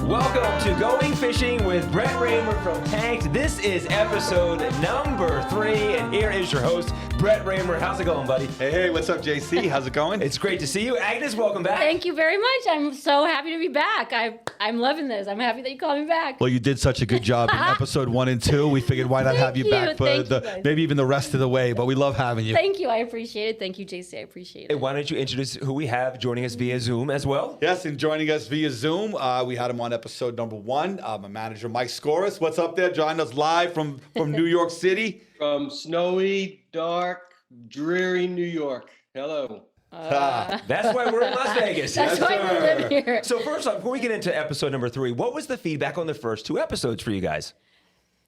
Welcome to Going Fishing with Brett Raymer from Tanks. This is episode number 3, and here is your host, Brett Raymer. How's it going, buddy? Hey, what's up, JC? How's it going? It's great to see you. Agnes, welcome back. Thank you very much. I'm so happy to be back. I'm loving this. I'm happy that you called me back. Well, you did such a good job in episode 1 and 2. We figured why not have you back for maybe even the rest of the way, but we love having you. Thank you. I appreciate it. Thank you, JC. I appreciate Hey, it. why don't you introduce who we have joining us via Zoom as well? Yes, and joining us via Zoom, we had him on episode number 1. My manager, Mike Skoris. What's up there? Joining us live from New York City. From snowy, dark, dreary New York. Hello. That's why we're in Las Vegas. That's why we live here. So first off, before we get into episode number 3, what was the feedback on the first 2 episodes for you guys?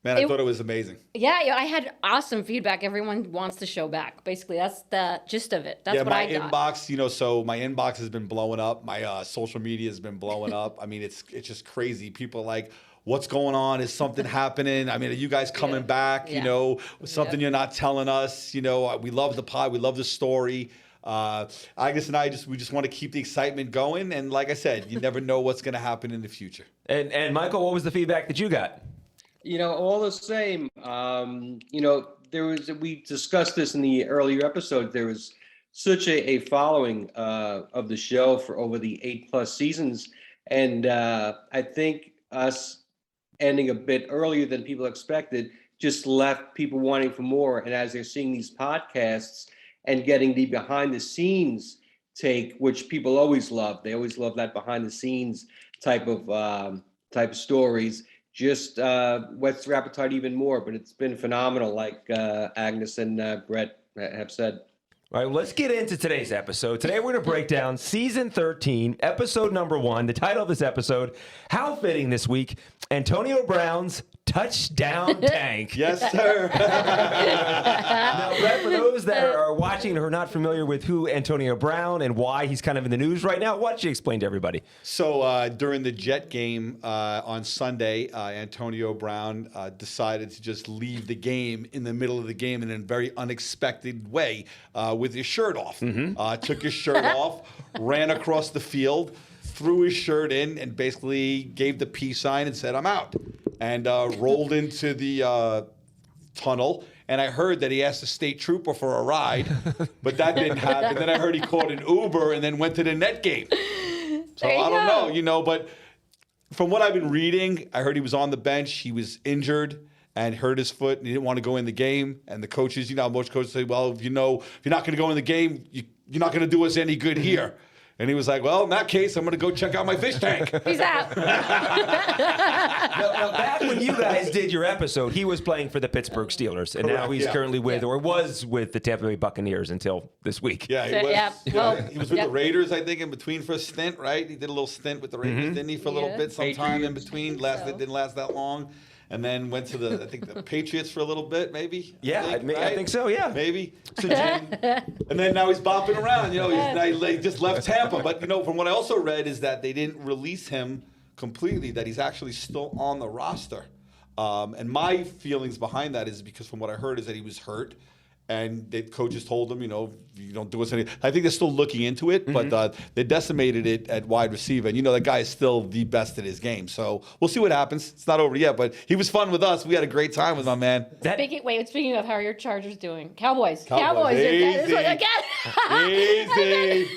Man, I thought it was amazing. Yeah, I had awesome feedback. Everyone wants the show back. Basically, that's the gist of it. That's what I got. My inbox, so my inbox has been blowing up. My social media has been blowing up. I mean, it's just crazy. People are like, what's going on? Is something happening? I mean, are you guys coming back? Yeah. Something you're not telling us. We love the pod. We love the story. Agnes and I we just want to keep the excitement going. And like I said, you never know what's going to happen in the future. And Michael, what was the feedback that you got? All the same. We discussed this in the earlier episode. There was such a following of the show for over the 8+ seasons. And I think us ending a bit earlier than people expected just left people wanting for more. And as they're seeing these podcasts and getting the behind the scenes take, which people always love, they always love that behind the scenes type of stories. Just whets their appetite even more, but it's been phenomenal, like Agnes and Brett have said. All right, well, let's get into today's episode. Today we're going to break down season 13, episode number 1. The title of this episode, how fitting this week, Antonio Brown's touchdown tank. Yes, sir. Now, Brett, for those that are watching and are not familiar with who Antonio Brown and why he's kind of in the news right now, why don't you explain to everybody? So during the Jet game on Sunday, Antonio Brown decided to just leave the game in the middle of the game in a very unexpected way with his shirt off. Took his shirt off, ran across the field, threw his shirt in, and basically gave the peace sign and said, "I'm out," and rolled into the tunnel. And I heard that he asked a state trooper for a ride, but that didn't happen. Then I heard he called an Uber and then went to the net game. So I don't know, but from what I've been reading, I heard he was on the bench. He was injured and hurt his foot, and he didn't want to go in the game. And the coaches, most coaches say, well, if you're not going to go in the game, you're not going to do us any good here. And he was like, well, in that case, I'm going to go check out my fish tank. Peace out. Now, back when you guys did your episode, he was playing for the Pittsburgh Steelers, and now he's currently was with the Tampa Bay Buccaneers until this week. Yeah, he was. He was with the Raiders, I think, in between for a stint, right? He did a little stint with the Raiders, didn't he, for a little bit, sometime in between. It didn't last that long. And then went to the Patriots for a little bit, maybe. I think so. Yeah, maybe. So, and then now he's bopping around. He just left Tampa. But from what I also read is that they didn't release him completely. That he's actually still on the roster. And my feelings behind that is because from what I heard is that he was hurt. And the coaches told him, you don't do us any. I think they're still looking into it, but they decimated it at wide receiver. And that guy is still the best at his game. So we'll see what happens. It's not over yet, but he was fun with us. We had a great time with my man. Speaking of, how are your Chargers doing? Cowboys. Easy. Easy.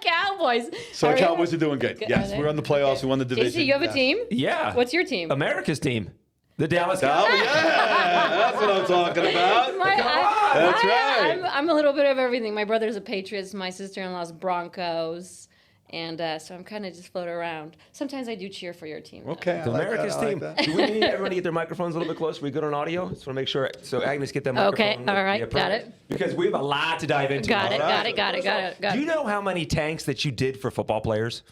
Cowboys. So the Cowboys are doing good. Yes, we're on the playoffs. We won the division. JC, you have a team? Yeah. What's your team? America's team. The Dallas Cowboys. Oh, yeah. That's what I'm talking about. That's right. I'm a little bit of everything. My brother's a Patriots. My sister-in-law's Broncos. And so I'm kind of just floating around. Sometimes I do cheer for your team. Okay. America's team. Do we need everyone to get their microphones a little bit closer? We good on audio? Just want to make sure. So Agnes, get that microphone. Okay. All right. Got it. Because we have a lot to dive into. Got it. Do you know how many tanks that you did for football players?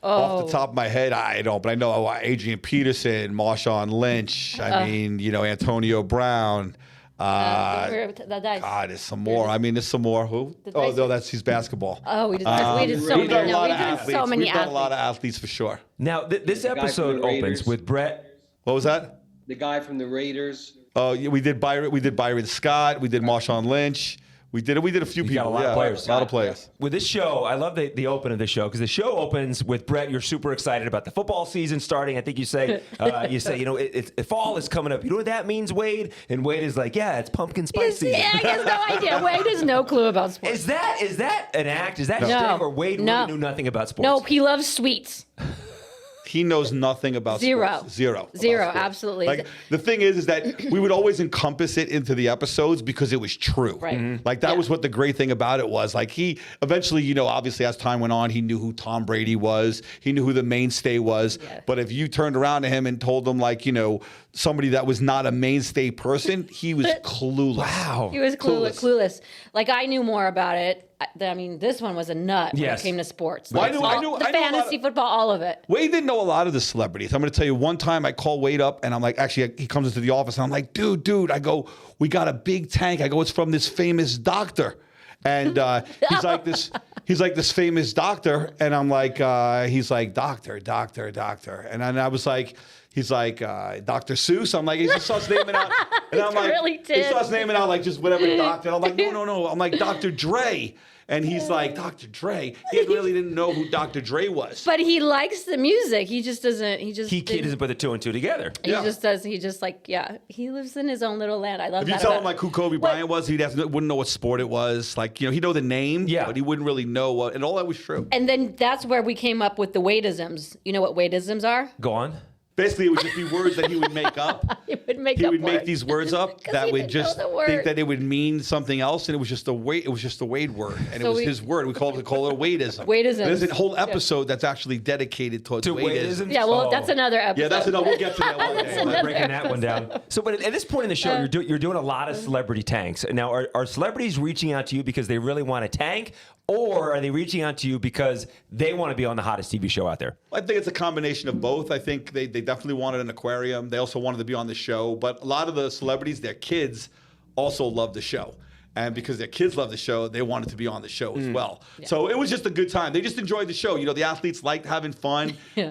Off the top of my head, I don't, but I know Adrian Peterson, Marshawn Lynch. Antonio Brown. God, there's some more. There's some more. Who? Oh, no, he's basketball. Oh, we did so many. We've done a lot of athletes for sure. Now, this episode opens with Brett. What was that? The guy from the Raiders. Oh, yeah, we did Byron Scott. We did Marshawn Lynch. We did a few You people. got a lot of players. A lot of players. With this show, I love the open of the show because the show opens with Brett. You're super excited about the football season starting. I think you say, fall is coming up. You know what that means, Wade? And Wade is like, yeah, it's pumpkin spice season. Yeah, he has no idea. Wade has no clue about sports. Is that an act? Is that No. shtick, or Wade No. really knew nothing about sports? No, he loves sweets. He knows nothing about Zero. sports. Zero. about Zero, sports. absolutely. Like the thing is that we would always encompass it into the episodes because it was true. Right. Mhm. Like that Yeah. was what the great thing about it was. Like he eventually, obviously as time went on, he knew who Tom Brady was. He knew who the mainstay was. Yeah. But if you turned around to him and told him somebody that was not a mainstay person, he was clueless. Wow. He was clueless. Like I knew more about it. I mean, this one was a nut when Yes. it came to sports. Well, I Like, knew- I all- knew- the I knew a lot fantasy of- football, all of it. Wade didn't know a lot of the celebrities. I'm going to tell you, one time I called Wade up and I'm like, actually, he comes into the office and I'm like, dude, I go, we got a big tank. I go, it's from this famous doctor. And he's like this famous doctor. And I'm like, he's like, doctor. And I was like, he's like, Dr. Seuss. I'm like, he just starts naming out. And I'm like, really he did. starts naming out like just whatever doctor. And I'm like, no. I'm like, Dr. Dre. And he's like, Dr. Dre. He really didn't know who Dr. Dre was. But he likes the music. He just doesn't. He doesn't put the two and two together. He Yeah. just does. He just he lives in his own little land. I love If that. you tell about him like who Kobe Bryant was, wouldn't know what sport it was. Like, he'd know the name, Yeah. but he wouldn't really know what, and all that was true. And then that's where we came up with the Wadeisms. You know what Wadeisms are? Go on. Basically, it would just be words that he would make up. He would make He up would make words. these words up 'Cause that he would didn't know just the think word. that it would mean something else, and it was just a Wade word, and So it was we- his word. We call it Wadeism. Wadeisms. There's a whole episode that's actually dedicated towards To Wadeism. Wadeism? Yeah, well, Oh. that's another episode. Yeah, that's enough. We'll get to that one day. another Breaking that one down. So, but at this point in the show, you're doing a lot of celebrity tanks. Now, are celebrities reaching out to you because they really want to tank, or are they reaching out to you because they want to be on the hottest TV show out there? I think it's a combination of both. I think they definitely wanted an aquarium. They also wanted to be on the show. But a lot of the celebrities, their kids also love the show. And because their kids love the show, they wanted to be on the show as well. Yeah. So it was just a good time. They just enjoyed the show. The athletes liked having fun. Yeah.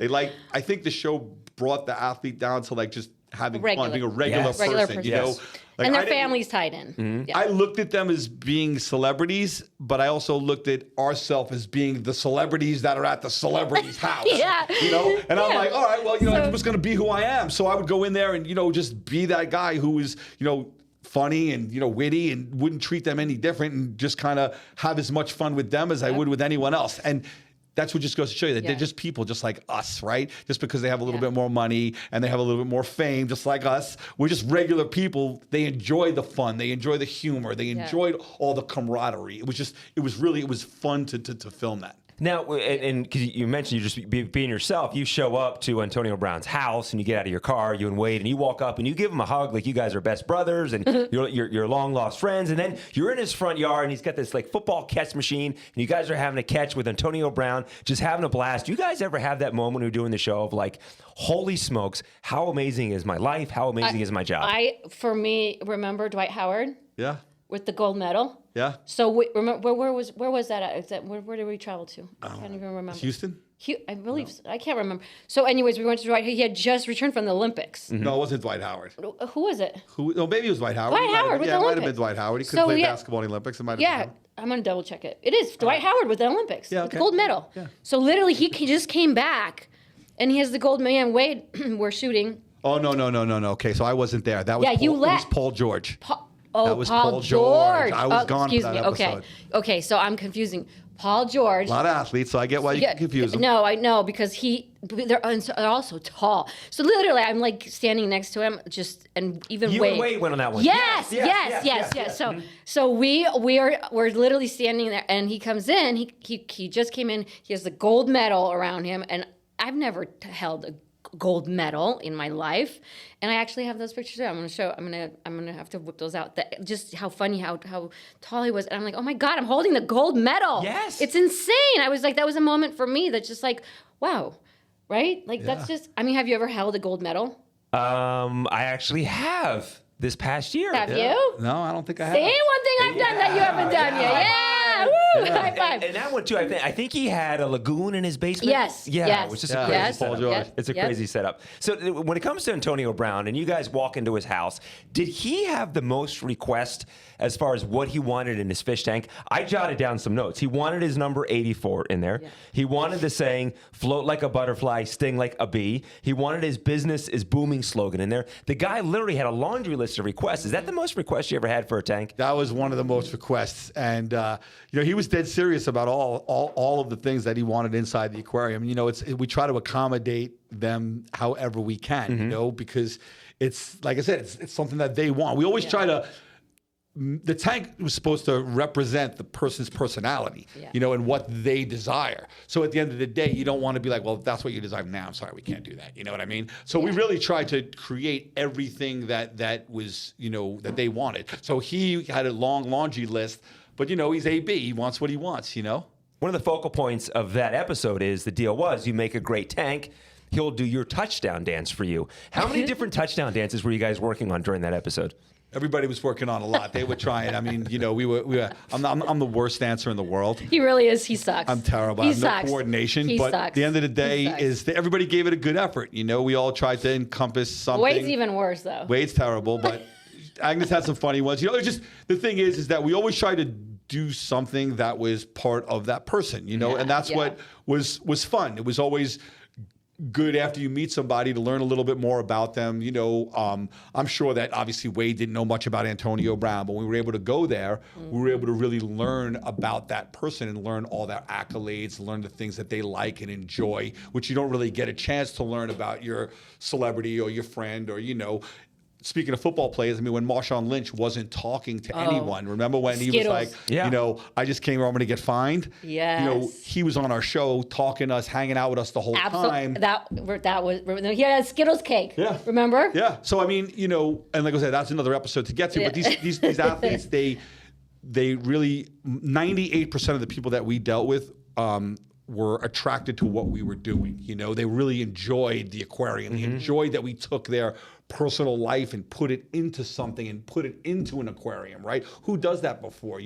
I think the show brought the athlete down to just having fun, being a regular Yes. person. Regular person. Yes. Like, And their I didn't- families tied in. Yeah. I looked at them as being celebrities, but I also looked at ourselves as being the celebrities that are at the celebrity's house. Yeah. And I'm Yeah. like, all right, well, So- I'm just going to be who I am. So I would go in there and, just be that guy who was, funny and, witty and wouldn't treat them any different and just kind of have as much fun with them as I would with anyone else. And that's what just goes to show you that they're just people just like us, right? Just because they have a little bit more money and they have a little bit more fame, just like us. We're just regular people. They enjoy the fun. They enjoy the humor. They enjoyed all the camaraderie. It was fun to film that. Now, and because you mentioned you just being yourself, you show up to Antonio Brown's house and you get out of your car, you and Wade, and you walk up and you give him a hug like you guys are best brothers and you're long lost friends. And then you're in his front yard and he's got this football catch machine and you guys are having a catch with Antonio Brown, just having a blast. Do you guys ever have that moment when you're doing the show of holy smokes, how amazing is my life? How amazing is my job? Remember Dwight Howard Yeah. with the gold medal? Yeah. So remember where was that at? Where did we travel to? I can't even remember. Houston? I believe so. I can't remember. So, anyways, we went to Dwight. He had just returned from the Olympics. No, it wasn't Dwight Howard. Who was it? No, maybe it was Dwight Howard. Dwight Howard with the it might have been Olympics. Dwight Howard. He couldn't So, play yeah. basketball in the Olympics. It might have been Yeah, him. I'm gonna double check it. It is Dwight Howard with the Olympics. Yeah, with the okay. gold medal. Yeah. So literally, he just came back, and he has the gold medal. And Wade, we're shooting. Oh, no. Okay, so I wasn't there. That was Yeah, you Paul, it was let- Paul George. Oh, That was Paul Paul George. I was gone for excuse that me. episode. Okay. So I'm confusing Paul George. A lot of athletes, so I get why you can confuse them. No, I know because they're also tall. So literally, I'm standing next to him, and even You Wade. and Wade went on that one. Yes. Yes. So we're literally standing there, and he comes in. He just came in. He has the gold medal around him, and I've never held a gold medal in my life, and I actually have those pictures there. I'm gonna have to whip those out. Just how funny, how tall he was, and I'm like, oh my god, I'm holding the gold medal. Yes. It's insane. I was like, that was a moment for me that's just wow, right? That's just. I mean, have you ever held a gold medal? I actually have this past year. Have you? No, I don't think I have. See, one thing I've done that you haven't done yet. Yeah. Woo! High five. And that one too. I think he had a lagoon in his basement. Yes. Yeah. Yes. It was just Yeah. a crazy Yes. setup. Yes. It's a crazy setup. So when it comes to Antonio Brown, and you guys walk into his house, did he have the most requests as far as what he wanted in his fish tank? I jotted down some notes. He wanted his number 84 in there. Yeah. He wanted the saying, "Float like a butterfly, sting like a bee." He wanted his "business is booming" slogan in there. The guy literally had a laundry list of requests. Is that the most requests you ever had for a tank? That was one of the most requests, and he was dead serious about all of the things that he wanted inside the aquarium. We try to accommodate them however we can, because it's like I said, it's something that they want. We always try to. The tank was supposed to represent the person's personality, and what they desire. So at the end of the day, you don't want to be like, well, if that's what you desire. Nah, I'm sorry, we can't do that. You know what I mean? So we really tried to create everything that was, that they wanted. So he had a long laundry list, but he's AB. He wants what he wants, One of the focal points of that episode is the deal was you make a great tank, he'll do your touchdown dance for you. How many different touchdown dances were you guys working on during that episode? Everybody was working on a lot. They were trying. I mean, we were. I'm the worst dancer in the world. He really is. He sucks. I'm terrible. I have no coordination. He but sucks. at the end of the day, everybody gave it a good effort. We all tried to encompass something. Wade's even worse though. Wade's terrible, but Agnes had some funny ones. It's just the thing is that we always try to do something that was part of that person. And that's what was fun. It was always good after you meet somebody to learn a little bit more about them. I'm sure that obviously Wade didn't know much about Antonio Brown, but when we were able to go there, we were able to really learn about that person and learn all their accolades, learn the things that they like and enjoy, which you don't really get a chance to learn about your celebrity or your friend or, Speaking of football players, when Marshawn Lynch wasn't talking to anyone, remember when he was like, I just came here, I'm going to get fined? Yes. He was on our show talking to us, hanging out with us the whole time. That was, he had a Skittles cake. Yeah. Remember? Yeah. So, and like I said, that's another episode to get to. But these athletes, they really, 98% of the people that we dealt with were attracted to what we were doing. They really enjoyed the aquarium. They enjoyed that we took their personal life and put it into something and put it into an aquarium, right? Who does that before?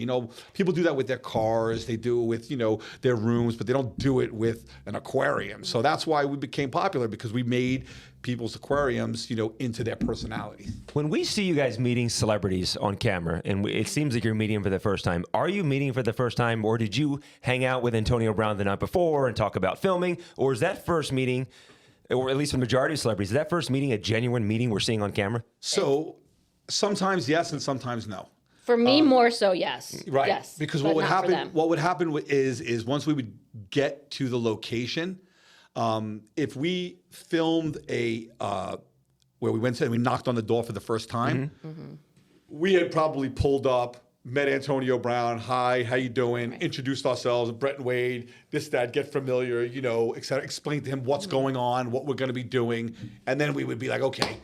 People do that with their cars, they do it with, their rooms, but they don't do it with an aquarium. So that's why we became popular, because we made people's aquariums, into their personality. When we see you guys meeting celebrities on camera, and it seems like you're meeting them for the first time, are you meeting for the first time, or did you hang out with Antonio Brown the night before and talk about filming, or is that first meeting, or at least the majority of celebrities, is that first meeting a genuine meeting we're seeing on camera? So sometimes yes and sometimes no. For me, more so, yes. Right. Yes. Because what would happen is once we would get to the location, if we filmed where we went to and we knocked on the door for the first time, we had probably pulled up, met Antonio Brown. Hi, how you doing? Right. Introduced ourselves, Brett and Wade, this, that, get familiar, et cetera. Explain to him what's going on, what we're going to be doing. And then we would be like, okay.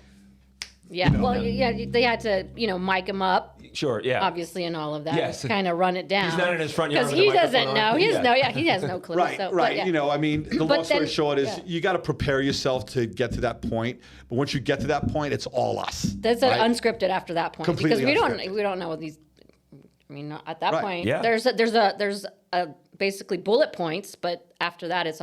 Yeah, they had to, mic him up. Sure, yeah. Obviously, and all of that. Yes. Kind of run it down. He's not in his front yard. Because he doesn't know. He has no clue. Right, so, right. Yeah. The long story short is you got to prepare yourself to get to that point. But once you get to that point, it's all us. That's unscripted after that point. Completely because we don't know what these. At that point, yeah. there's a basically bullet points, but after that, it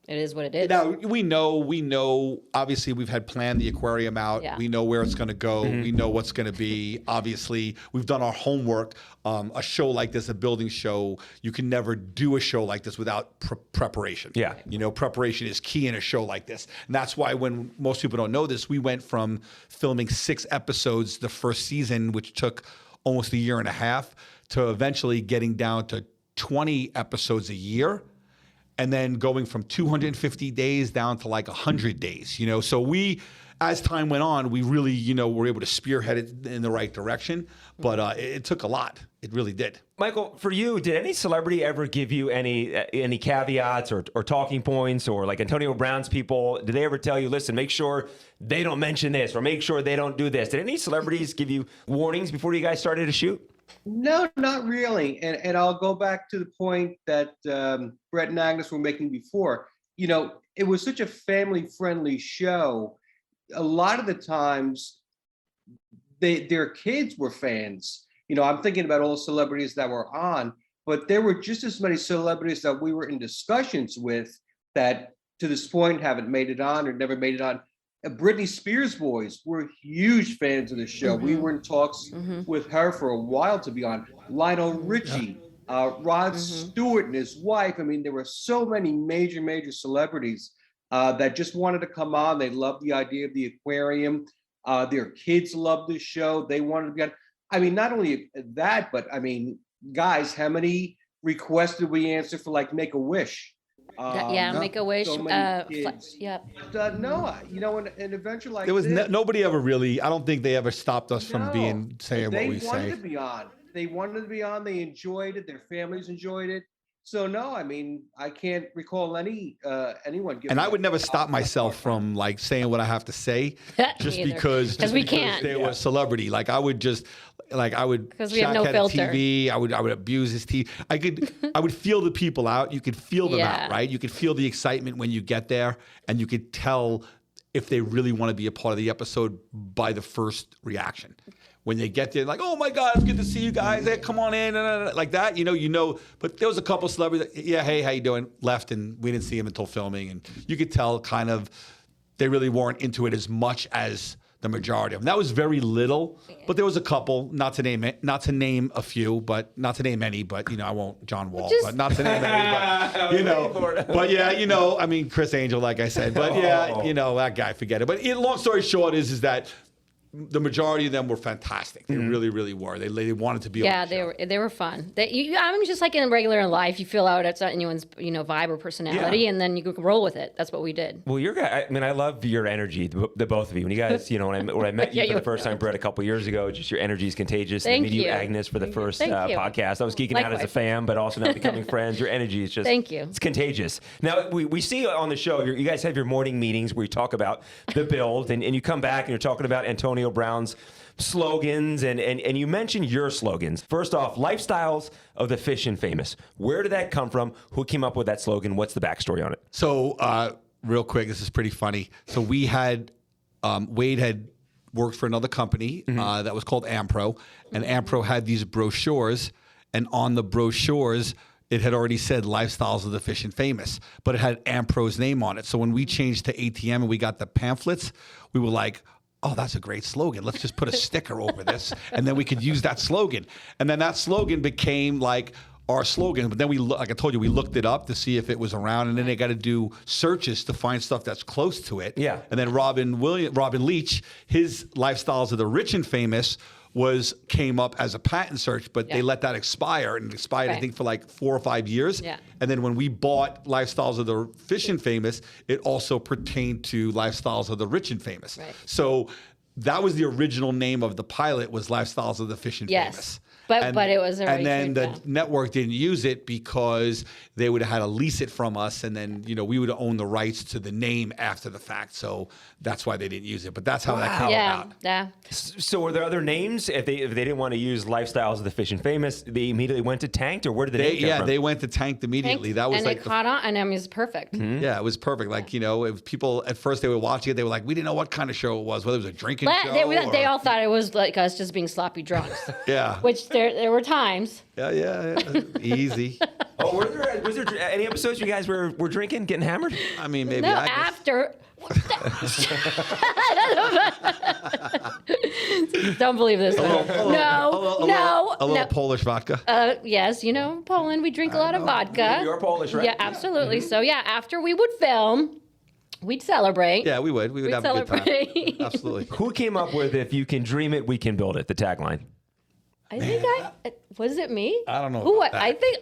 is what it is. Now, we know, obviously we've had planned the aquarium out. Yeah. We know where it's going to go. We know what's going to be. Obviously, we've done our homework. A show like this, a building show, you can never do a show like this without preparation. Yeah. Preparation is key in a show like this. And that's why when most people don't know this, we went from filming 6 episodes the first season, which took almost a year and a half, to eventually getting down to 20 episodes a year. And then going from 250 days down to like 100 days, So we, as time went on, we really, were able to spearhead it in the right direction. But it took a lot. It really did. Michael, for you, did any celebrity ever give you any caveats or talking points, or like Antonio Brown's people, did they ever tell you, listen, make sure they don't mention this or make sure they don't do this? Did any celebrities give you warnings before you guys started to shoot? No, not really. And I'll go back to the point that Brett and Agnes were making before. It was such a family-friendly show. A lot of the times, their kids were fans. I'm thinking about all the celebrities that were on. but there were just as many celebrities that we were in discussions with that to this point haven't made it on or never made it on. Britney Spears boys were huge fans of the show. We were in talks with her for a while to be on. Lionel Richie, Rod Stewart and his wife. I mean, there were so many major celebrities that just wanted to come on. They loved the idea of the aquarium. Their kids loved the show. They wanted to be on. I mean, not only that, but I mean, guys, how many requests did we answer for like Make-A-Wish? Make a wish. So many kids. But, no, you know, an adventure like There was this, nobody ever really. I don't think they ever stopped us from saying what we They wanted say. to be on. They wanted to be on. They enjoyed it. Their families enjoyed it. So no, I mean, I can't recall anyone. And I would never stop myself from like saying what I have to say, just because we can't. they were a celebrity. Like I would just, like I would. Because we have no Shaq had filter. a TV. I would abuse his TV. I would feel the people out. You could feel them out, right? You could feel the excitement when you get there, and you could tell if they really want to be a part of the episode by the first reaction. When they get there, like, oh my God, it's good to see you guys. Hey, come on in, like that, you know. But there was a couple celebrities that, yeah, hey, how you doing? Left, and we didn't see him until filming, and you could tell kind of they really weren't into it as much as the majority of them. That was very little, but there was a couple. Not to name a few, but not to name any. But you know, I won't John Wall, but not to name any. But you know, but yeah, you know, I mean, Chris Angel, like I said, but yeah, you know, that guy, forget it. But long story short is that. The majority of them were fantastic. They really were. They wanted to be. Yeah, on the show. they were fun. I mean, just like in regular life, you feel out at anyone's vibe or personality, and then you can roll with it. That's what we did. Well, I mean, I love your energy, the both of you. When you guys, when I met you for the first time, Brett, a couple years ago, just your energy is contagious. Thank I met you, you. Agnes, for the first you. podcast. I was geeking out as a fan, but also now becoming friends. Your energy is just Thank you. It's contagious. Now we see on the show, you guys have your morning meetings where you talk about the build, and you come back and you're talking about Antonio Brown's slogans, and you mentioned your slogans. First off, lifestyles of the fishing famous. Where did that come from? Who came up with that slogan? What's the backstory on it? So real quick, this is pretty funny. So we had Wade had worked for another company that was called Ampro, and Ampro had these brochures, and on the brochures it had already said lifestyles of the fishing famous, but it had Ampro's name on it. So when we changed to ATM and we got the pamphlets, we were like, oh, that's a great slogan. Let's just put a sticker over this, and then we could use that slogan. And then that slogan became like our slogan. But then like I told you, we looked it up to see if it was around, and then they got to do searches to find stuff that's close to it. Yeah. And then Robin Leach, his Lifestyles of the Rich and Famous came up as a patent search, but they let that expire, and it expired, I think, for like 4 or 5 years. Yeah. And then when we bought Lifestyles of the Fish and Famous, it also pertained to Lifestyles of the Rich and Famous. Right. So that was the original name of the pilot, was Lifestyles of the Fish and Famous. But it was already. And then the down. network didn't use it because they would have had to lease it from us, and then we would own the rights to the name after the fact. So that's why they didn't use it. But that's how that came about. Yeah. So were there other names? If they didn't want to use Lifestyles of the Fish and Famous, they immediately went to Tanked, or where did the name come from? They went to Tanked immediately. That was and like it caught on, and I mean, it's perfect. Mm-hmm. Yeah, it was perfect. Like, it was people at first, they were watching it. They were like, we didn't know what kind of show it was, whether it was a drinking show. They all thought it was like us just being sloppy drunks. Yeah. Which there were times. Yeah. Easy. Oh, was there any episodes you guys were drinking, getting hammered? I mean, maybe No, I guess. after. Don't believe this. No. A little Polish vodka. Yes, Poland, we drink a lot of vodka. You're Polish, right? Yeah, absolutely. So yeah, after we would film, we'd celebrate. Yeah, we would. We would have a good time. celebrate. Absolutely. Who came up with "If you can dream it, we can build it"? The tagline. I think was it me? I don't know Who? about that. I think.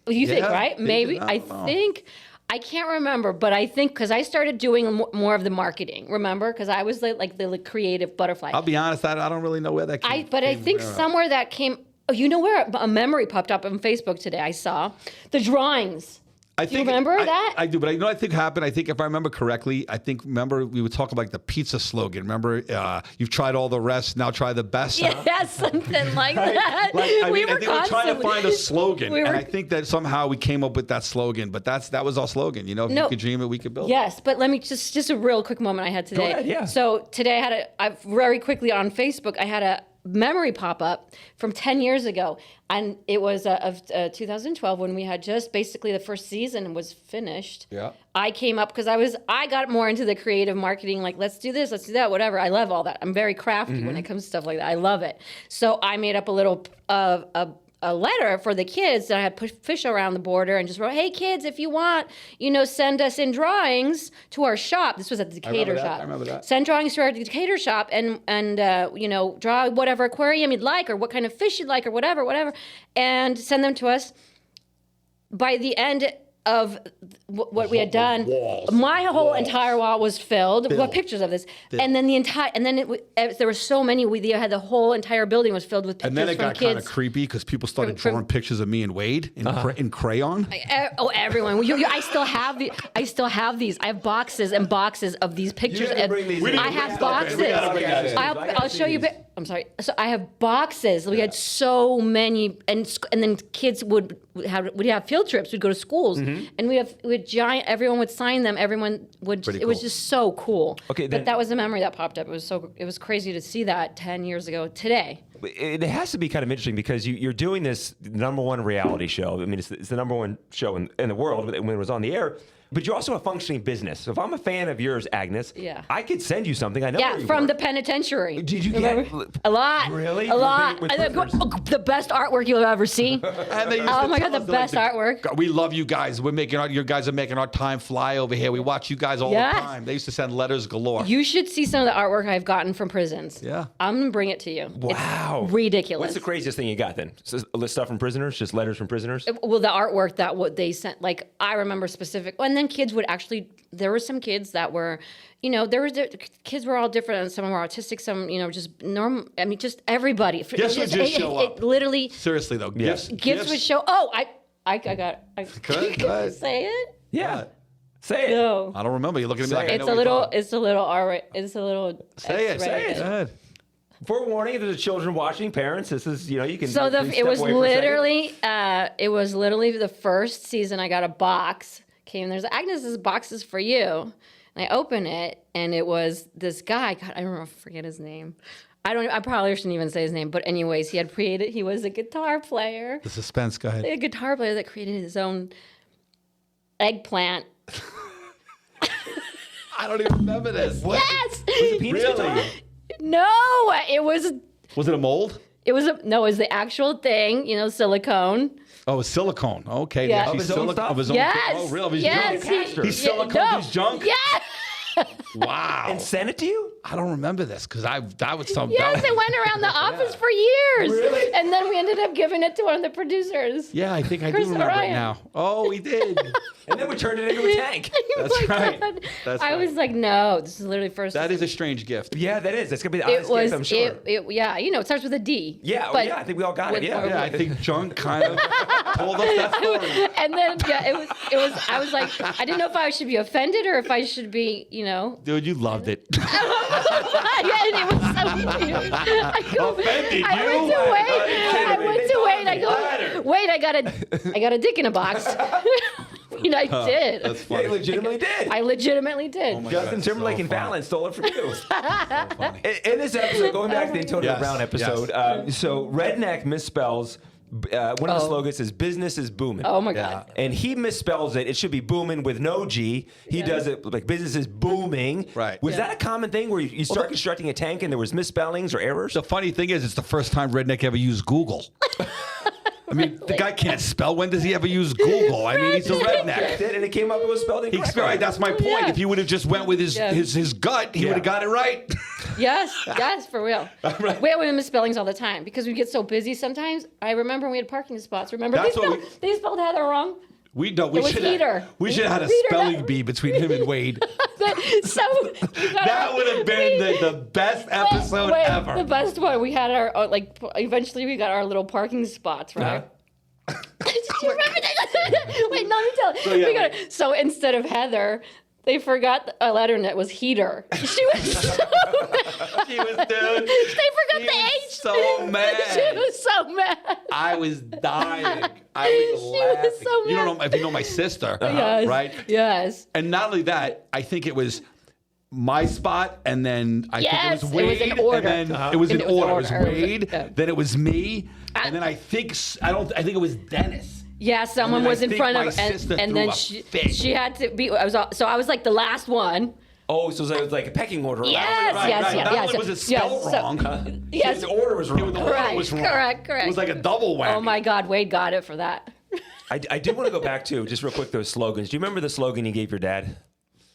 You think, right? Maybe. I don't know. think. I can't remember, but I think because I started doing more of the marketing. Remember, because I was like the creative butterfly. I'll be honest, I don't really know where that came from. But I think somewhere that came. Oh, you know where a memory popped up on Facebook today? I saw the drawings. Do you remember that? I do, but I think happened. I think if I remember correctly, remember we would talk about like the pizza slogan. Remember, you've tried all the rest, now try the best. Yeah, something like that. I we think were we're trying to find a slogan, and I think that somehow we came up with that slogan. But that was our slogan. If you could dream it, we could build it. Yes, but let me just a real quick moment I had today. Go ahead, yeah. So today I had very quickly on Facebook, I had memory pop up from 10 years ago. And it was of 2012 when we had just basically the first season was finished. Yeah. I came up because I got more into the creative marketing, like, let's do this, let's do that, whatever. I love all that. I'm very crafty when it comes to stuff like that. I love it. So I made up a little a letter for the kids that I had put fish around the border and just wrote, hey kids, if you want, send us in drawings to our shop. This was at the Decatur shop. I remember that. Send drawings to our Decatur shop and draw whatever aquarium you'd like or what kind of fish you'd like or whatever, and send them to us. By the end of what we had done, my whole entire wall was filled with pictures of this, and then there were so many. We had the whole entire building was filled with pictures And then it from got kind of kids. creepy because people started From- drawing pictures of me and Wade in crayon. Everyone! I still have these. I have boxes and boxes of these pictures. gotta bring these in. I We have gotta bring- we gotta bring that boxes. in. I'll show you. I'm sorry. So I have boxes. We had so many, and then kids would have field trips. We'd go to schools, and we had giant. Everyone would sign them. Everyone would. Pretty It was cool. just so cool. Okay, but then- that was a memory that popped up. It was crazy to see that 10 years ago today. It has to be kind of interesting because you're doing this #1 reality show. I mean, it's the #1 show in the world when it was on the air. But you're also a functioning business. So if I'm a fan of yours, Agnes, Yeah. I could send you something. I know. Yeah, where you from work. the penitentiary. Did you Remember? get A lot? Really? A lot. With And prisoners? the best artwork you'll ever see. And they used Oh to my God, tell the us, best artwork. We love you guys. You guys are making our time fly over here. We watch you guys all Yes. the time. They used to send letters galore. You should see some of the artwork I've gotten from prisons. Yeah. I'm going to bring it to you. Wow. It's ridiculous. What's the craziest thing you got then? Stuff from prisoners? Just letters from prisoners? Well, the artwork that what they sent, like I remember specific, and then kids would actually, there were some kids that were, kids were all different, and some were autistic, some, just normal, I mean, just everybody. Gifts would just show up. It literally, Seriously though, Yeah. gifts would show, I got, Good, can I good. say it? Yeah. Say it. No. I don't remember. You're looking at me like I It's know a what you're little, talking. it's a little R. It's a little. Say it. Say it. X-rated. Go ahead. Forewarning, if there's children watching, parents, this is, you can. So please it step was away for a second. literally the first season I got a box. There's Agnes's boxes for you. And I open it and it was this guy. God, I forget his name. I probably shouldn't even say his name, but anyways, he was a guitar player. The suspense. Go ahead. A guitar player that created his own eggplant. I don't even remember this. Yes! Penis guitar? Really? No, it was Was it a mold? it was the actual thing, silicone. Oh, it's silicone. Okay. Yeah. Actually Of his own stuff? Of his own. Yes. Oh, really? Of his yes. junk? He's yeah, siliconed his junk? Yes. Wow. And send it to you? I don't remember this because that was something. Yes, it went around the office for years. Really? And then we ended up giving it to one of the producers. Yeah, I think I Chris do remember it Ryan. now. Oh, we did. And then we turned it into a tank. Oh That's my right. God. That's I right. was like, no, this is literally first. That is a strange gift. Yeah, that is. That's going to be the it honest was, gift, I'm sure. yeah, it starts with a D. Yeah, But I think we all got it. with- Yeah. Yeah, I think junk kind of told us that story. And then, it was, I was like, I didn't know if I should be offended or if I should be, Dude, you loved it. yeah, and it was so weird. Offended I you? went to Wade. I go, Wade, I got a dick in a box. I did. That's Yeah, funny. you legitimately did. I legitimately did. Oh my Justin God, Timberlake so and funny. Fallon stole it from you. Funny. In this episode, going back to the Antonio Yes, Brown episode, so Redneck misspells, one of the slogans is business is booming. Oh my God. And he misspells it. It should be booming with no G. He does it like business is booming. Right. Was that a common thing where you start constructing a tank and there was misspellings or errors? The funny thing is, it's the first time Redneck ever used Google. I mean, the guy can't spell. When does he ever use Google? I mean, he's a redneck. And it came up, it was spelled He incorrectly. right, that's my point. Yeah. If he would have just went with his Yeah. his gut, he would have got it right. Yes, for real. Right. We have misspellings all the time because we get so busy sometimes. I remember when we had parking spots. Remember That's what they spelled Heather wrong. We It was should Heater. had a Heater, spelling that- bee between him and Wade. So That would have been the best episode wait, ever. The best one. We had our eventually we got our little parking spots, right? Did you remember that? Wait, no, let me tell you. yeah, We got- so instead of Heather, they forgot a letter and it was Heater. She was so mad. She was, dude. They forgot She the was H. so mad. She was so mad. I was dying. I was She was laughing. so You don't mad. know if you know my sister, Yes. right? Yes. And not only that, I think it was my spot, and then I Yes, think it was Wade. in order. And then it was in order. It was Wade, Yeah. then it was me, and then I think it was Dennis. Yeah, someone And then was I in think front my of, sister and threw then a fit. she had to be. I was like the last one. Oh, so it was like a pecking order. Yes, Right, yes, right. yes, Not yes. only was it spelled wrong, Yes. The order was wrong. the order Correct, was wrong. correct. It was like a double whammy. Oh my God, Wade got it for that. I did want to go back to, just real quick, those slogans. Do you remember the slogan you gave your dad?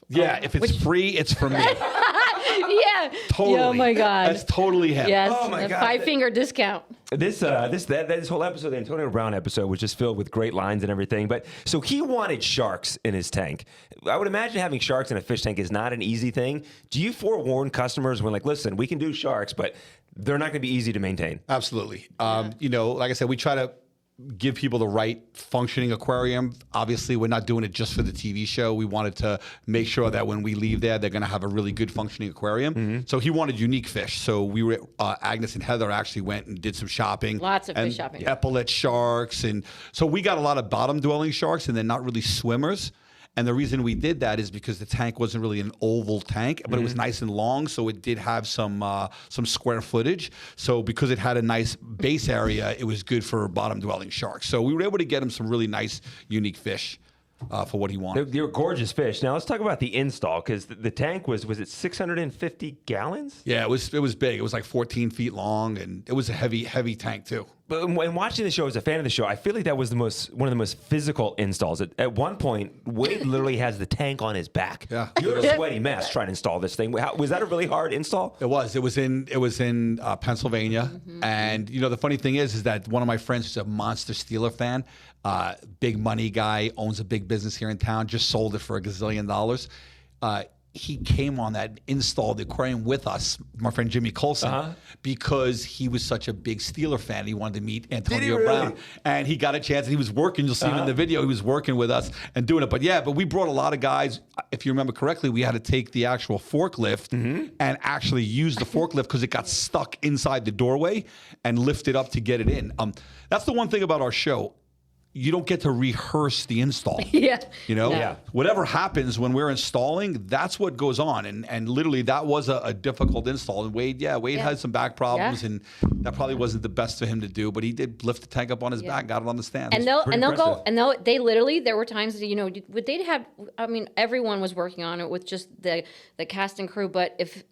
Yeah, if it's free, it's for me. Yeah. Totally. Oh my God. That's totally him. Yes. Oh my a God. 5-finger discount. This whole episode, the Antonio Brown episode, was just filled with great lines and everything. But so he wanted sharks in his tank. I would imagine having sharks in a fish tank is not an easy thing. Do you forewarn customers when, like, listen, we can do sharks, but they're not going to be easy to maintain? Absolutely. Like I said, we try to give people the right functioning aquarium. Obviously, we're not doing it just for the TV show. We wanted to make sure that when we leave there, they're going to have a really good functioning aquarium. Mm-hmm. So he wanted unique fish. So we were, Agnes and Heather actually went and did some shopping. Lots of and fish shopping. Epaulet sharks. And so we got a lot of bottom dwelling sharks, and they're not really swimmers. And the reason we did that is because the tank wasn't really an oval tank, but it was nice and long, so it did have some square footage. So because it had a nice base area, it was good for bottom-dwelling sharks. So we were able to get him some really nice, unique fish for what he wanted. They were gorgeous fish. Now let's talk about the install, because the tank was it 650 gallons? Yeah, it was big. It was like 14 feet long, and it was a heavy tank too. But when watching the show, as a fan of the show, I feel like that was one of the most physical installs. At one point, Wade literally has the tank on his back. Yeah. You're a sweaty mess trying to install this thing. Was that a really hard install? It was. It was in Pennsylvania, and the funny thing is that one of my friends who's a monster Steeler fan, big money guy, owns a big business here in town, just sold it for $1 gazillion. He came on that, installed the aquarium with us, my friend Jimmy Colson, because he was such a big Steeler fan. He wanted to meet Antonio really? Brown, and he got a chance. And he was working. You'll see him in the video. He was working with us and doing it. But we brought a lot of guys. If you remember correctly, we had to take the actual forklift and actually use the forklift because it got stuck inside the doorway and lift it up to get it in. That's the one thing about our show. You don't get to rehearse the install. Yeah. Yeah. Whatever happens when we're installing, that's what goes on. And literally that was a difficult install. And Wade had some back problems, and that probably wasn't the best for him to do, but he did lift the tank up on his back, got it on the stand. And they literally, there were times that, they'd have, everyone was working on it with just the cast and crew, but if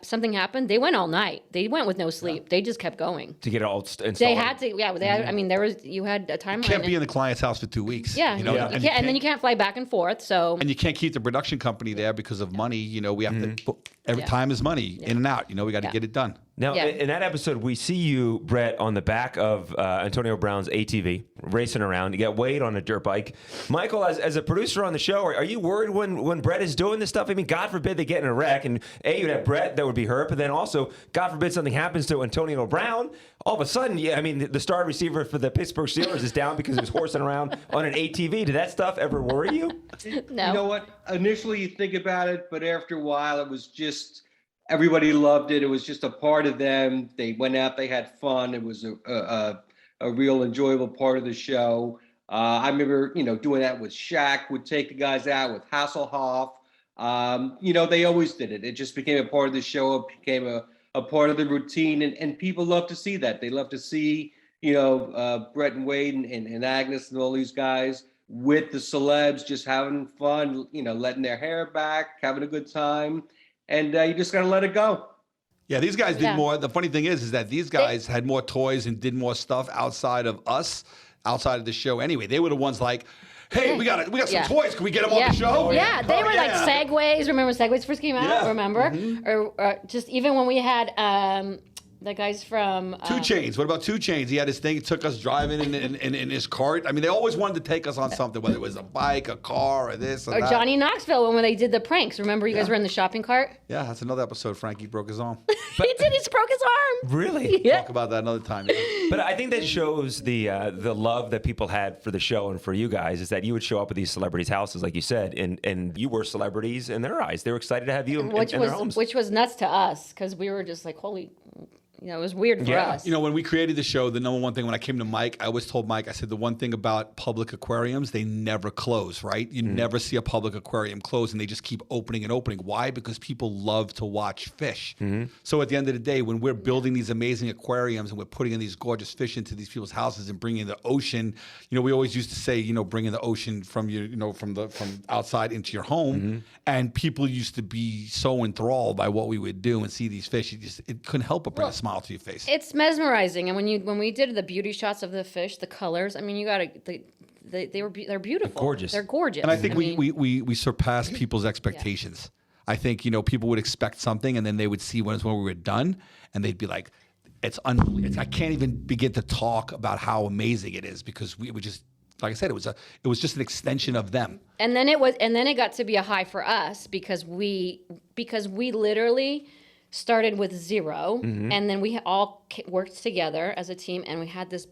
something happened, they went all night. They went with no sleep. They just kept going. To get it all installed. They had to, they had, you had a timeline. Can't be in the client's house for 2 weeks. Yeah. And And then you can't fly back and forth. So. And you can't keep the production company there because of money. We have to, every time is money, in and out. We got to get it done. Now, in that episode, we see you, Brett, on the back of Antonio Brown's ATV, racing around. You got Wade on a dirt bike. Michael, as a producer on the show, are you worried when Brett is doing this stuff? I mean, God forbid they get in a wreck, and you'd have Brett that would be hurt, but then also, God forbid something happens to Antonio Brown. All of a sudden, the star receiver for the Pittsburgh Steelers is down because he was horsing around on an ATV. Did that stuff ever worry you? No. You know what? Initially, you think about it, but after a while, it was just everybody loved it. It was just a part of them. They went out, they had fun. It was a real enjoyable part of the show. I remember, doing that with Shaq, would take the guys out with Hasselhoff. They always did it. It just became a part of the show. It became a part of the routine, and people love to see that. They love to see, Brett and Wade and Agnes and all these guys with the celebs just having fun, letting their hair back, having a good time. And you just got to let it go. Yeah, these guys did more. The funny thing is that these guys had more toys and did more stuff outside of us, outside of the show anyway. They were the ones like, hey, we got some toys. Can we get them on the show? Yeah, they were like Segways. Remember when Segways first came out? Yeah. Remember? Or just even when we had the guys from 2 Chainz. What about 2 Chainz? He had his thing. He took us driving in his cart. I mean, they always wanted to take us on something, whether it was a bike, a car, or this, or that. Johnny Knoxville when they did the pranks. Remember, you guys were in the shopping cart? Yeah, that's another episode. Frankie broke his arm. He did. He broke his arm. Really? Yeah. Talk about that another time. Yeah. But I think that shows the love that people had for the show and for you guys, is that you would show up at these celebrities' houses, like you said, and you were celebrities in their eyes. They were excited to have you in their homes. Which was nuts to us because we were just like, holy. it was weird for Yeah. us. You know, when we created the show, the number one thing when I came to Mike, I always told Mike, I said, the one thing about public aquariums, they never close, right? You never see a public aquarium close, and they just keep opening and opening. Why? Because people love to watch fish. So at the end of the day, when we're building these amazing aquariums and we're putting in these gorgeous fish into these people's houses and bringing the ocean, you know, we always used to say, you know, bringing the ocean from from outside into your home. And people used to be so enthralled by what we would do and see these fish. It couldn't help but bring a smile to your face. It's mesmerizing, and when we did the beauty shots of the fish, the colors. I mean, you gotta. They're beautiful. gorgeous. They're gorgeous. And I think mean, we surpassed people's expectations. I think, you know, people would expect something, and then they would see when we were done, and they'd be like, it's unbelievable. I can't even begin to talk about how amazing it is, because we just, like I said, it was just an extension of them. And then it got to be a high for us because we literally started with 0, and then we all worked together as a team, and we had this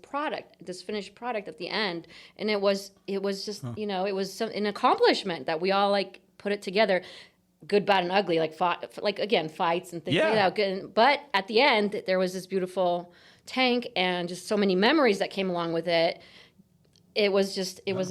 finished product at the end, and it was just it was an accomplishment that we all like put it together, good, bad, and ugly, like fights and things like that. But at the end, there was this beautiful tank and just so many memories that came along with it. It was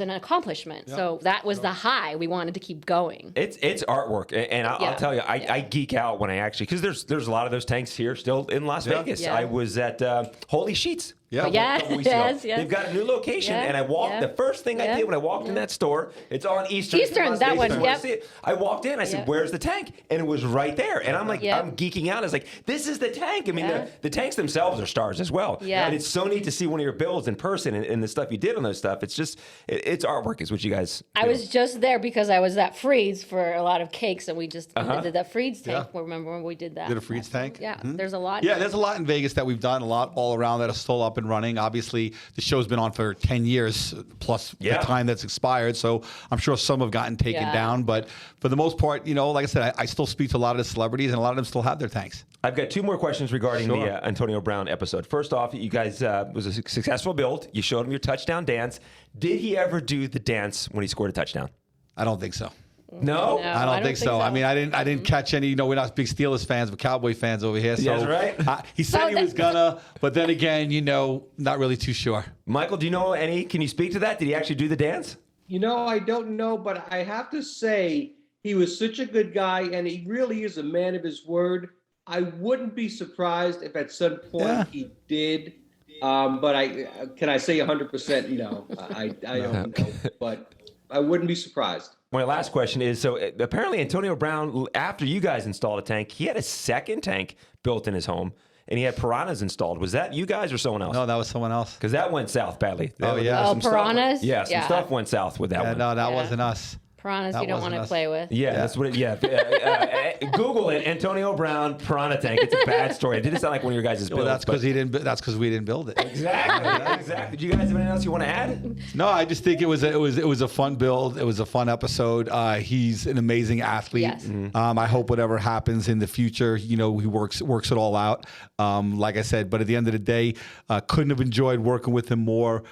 an accomplishment. Yeah. So that was the high. We wanted to keep going. It's artwork, and I'll tell you, I geek out when I actually, because there's a lot of those tanks here still in Las Vegas. Yeah. I was at Holy Sheets. Yeah. A couple weeks ago. Yes. They've got a new location, and I walked. The first thing I did when I walked in that store, it's on Eastern. That one. Yep. I walked in. I said, "Where's the tank?" And it was right there. And I'm like, I'm geeking out. I was like, "This is the tank." I mean, the tanks themselves are stars as well. Yeah. And it's so neat to see one of your builds in person and the stuff you did on those stuff. It's just, it's artwork, is what you guys. I was just there because I was at Freed's for a lot of cakes, and we just did that Freed's tank. Yeah. Remember when we did that? Did a Freed's tank? Yeah. There's a lot. Yeah, there's a lot in Vegas that we've done, a lot all around that are still up and running. Obviously, the show's been on for 10 years plus the time that's expired. So I'm sure some have gotten taken down. But for the most part, you know, like I said, I still speak to a lot of the celebrities, and a lot of them still have their tanks. I've got 2 more questions regarding the Antonio Brown episode. First off, you guys was a successful build. You showed him your touchdown dance. Did he ever do the dance when he scored a touchdown? I don't think so. No? I don't think so. I mean, I didn't catch any. You know, we're not big Steelers fans, but Cowboy fans over here. So That's right. He said he was gonna, but then again, you know, not really too sure. Michael, do you know any? Can you speak to that? Did he actually do the dance? You know, I don't know, but I have to say he was such a good guy, and he really is a man of his word. I wouldn't be surprised if at some point he did. But can I say 100% no? I don't know, but I wouldn't be surprised. My last question is, so apparently Antonio Brown, after you guys installed a tank, he had a second tank built in his home, and he had piranhas installed. Was that you guys or someone else? No, that was someone else. Because that went south badly. Piranhas? Some stuff went south with that one. No, that wasn't us. Piranhas you don't want to play with. That's what Google it, Antonio Brown piranha tank. It's a bad story. It didn't sound like one of your guys' builds. Well, that's because we didn't build it. Exactly. Do you guys have anything else you want to add? No, I just think it was a fun build. It was a fun episode. He's an amazing athlete. Yes. I hope whatever happens in the future, you know, he works it all out. Like I said, but at the end of the day, couldn't have enjoyed working with him more.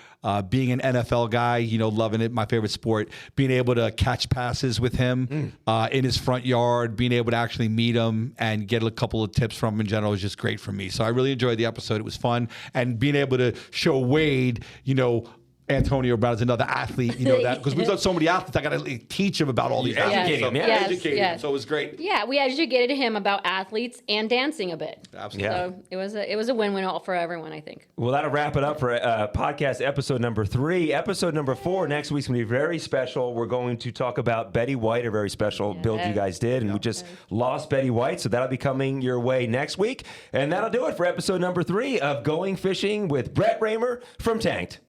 Being an NFL guy, you know, loving it, my favorite sport. Being able to catch passes with him in his front yard, being able to actually meet him and get a couple of tips from him in general was just great for me. So I really enjoyed the episode. It was fun. And being able to show Wade, you know, Antonio Brown is another athlete, you know, that because we've got so many athletes, I got to teach him about all these athletes. Educate him, So it was great. Yeah, we educated him about athletes and dancing a bit. Absolutely. So it was a win-win for everyone, I think. Well, that'll wrap it up for podcast episode number 3. Episode number 4 next week's going to be very special. We're going to talk about Betty White, a very special build you guys did, and we just lost Betty White, so that'll be coming your way next week. And that'll do it for episode number 3 of Going Fishing with Brett Raymer from Tanked.